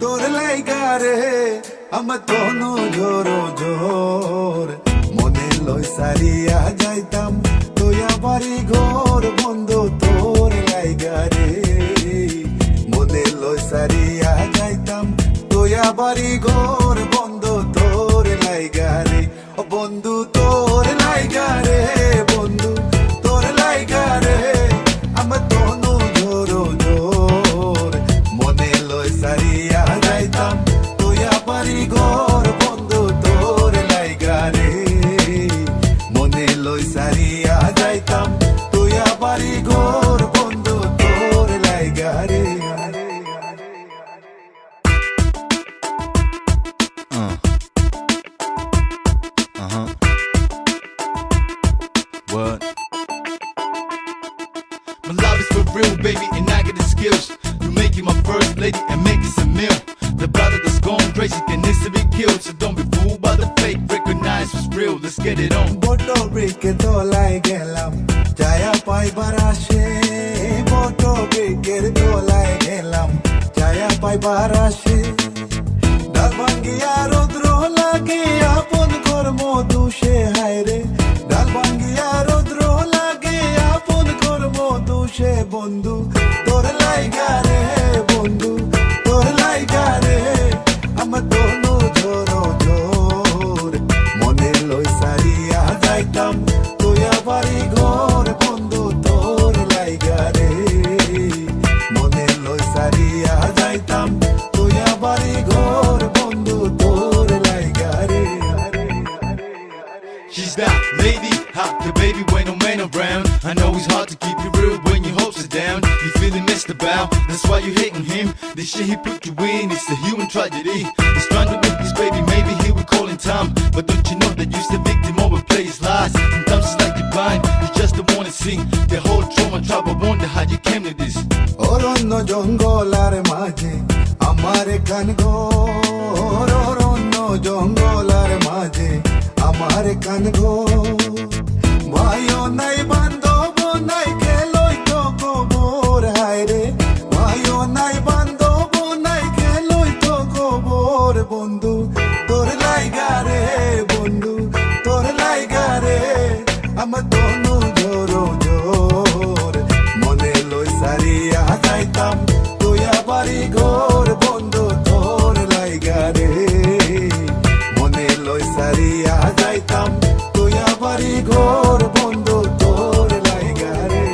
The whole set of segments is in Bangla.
তোর লাইগা রে আমার তনু জোরো জোর মনে লই সারিয়া যাইতাম তোয়া বাড়ি ঘর বন্ধু তোর লাইগা রে মনে লই সারিয়া যাইতাম তোয়া বাড়ি ঘর বন্ধু তোর লাইগা রে ও বন্ধু তোর লাইগা রে বন্ধু তোর লাইগা রে আমার তনু জোরো জোর মনে লই সারিয়া যাইতাম তোয়া বাড়ি ঘর বন্ধু তোর লাইগা রে মনে লই সারিয়া যাইতাম তোয়া বাড়ি ঘর বন্ধু তোর লাইগা রে What? My love is for real, baby, and I got the skills to make you my first lady and make this a meal. The brother that's gone crazy can needs to be killed, so don't be fooled by the fake. Recognize what's real. Let's get it on. বটো ব্রেকে তোলায় গেলাম ছায়া পাইবার আসে বটো ব্রেকের তোলায় গেলাম ছায়া পাইবার আসে ডাল ভাঙ্গিয়া রৌদ্র লাগে আপন কর্ম দুষে হায় রে ডাল ভাঙ্গিয়া রৌদ্র লাগে আপন কর্ম দুষে বন্ধু তোর লাইগা রে বন্ধু তোর লাইগা রে আমার তনু জোরো জোর মনে লই সারিয়া যাইতাম তোয়া বাড়ি ঘর বন্ধু তোর লাইগা রে মনে লই সারিয়া যাইতাম তোয়া বাড়ি ঘর বন্ধু তোর লাইগা রে She's that lady, hot the baby when no man around. I know it's hard to keep you real when your hopes are down. You feeling messed about, that's why you hating him. The shit he put you in, it's a human tragedy. He's trying to make this baby, maybe he will call in time. But don't you know that you're the victim of a player's lies? Sometimes it's like you're blind, you just don't wanna see the whole trauma. Trouble, wonder how you came to this. অরণ্য জঙ্গলার মাঝে আমার কান ঘর অরণ্য জঙ্গলার মাঝে আমার কান ঘর ভাইও নাই বান্ধব নাই খেলই তো গোবর হায় রে ভাইও নাই বান্ধব নাই খেলই তো গোবর বন্ধু তোর লাইগা রে বন্ধু তোর লাইগা রে আমার তনু জোরো জোর মনে লই সারিয়া যাইতাম তোয়া বাড়ি ঘর বন্ধু তোর লাইগা রে মনে লই সারিয়া যাইতাম তোয়া বাড়ি ঘর বন্ধু তোর লাইগা রে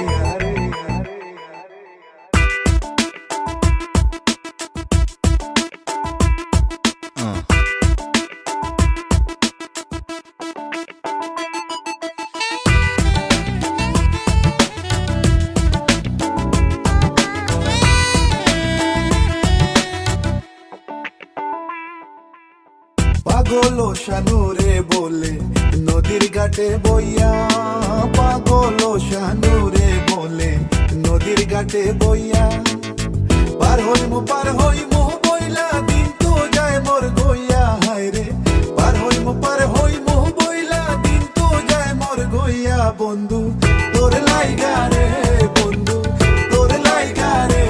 পাগল শানুরে বলে নদীর ঘাটে বইয়া পাগল শানুরে বলে নদীর ঘাটে বইয়া পার হইমু বইলা দিন তো যায় মোর গইয়া হায় রে পার হইমু বইলা দিন তো যায় মোর গইয়া বন্ধু তোর লাইগা রে বন্ধু তোর লাইগা রে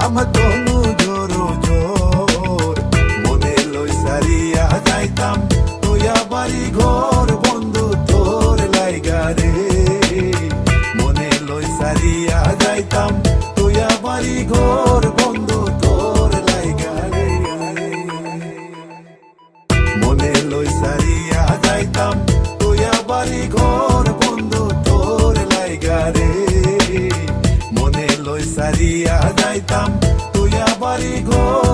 আমার তনু জোরো জোর মনে লই সারিয়া যাইতাম তোয়া বাড়ি ঘর বন্ধু তোর লাইগা রে মনে লই সারিয়া যাইতাম তোয়া বাড়ি ঘর বন্ধু তোর লাইগা রে মনে লই সারিয়া যাইতাম তোয়া বাড়ি ঘর বন্ধু তোর লাইগা রে মনে লই সারিয়া যাইতাম তোয়া বাড়ি ঘর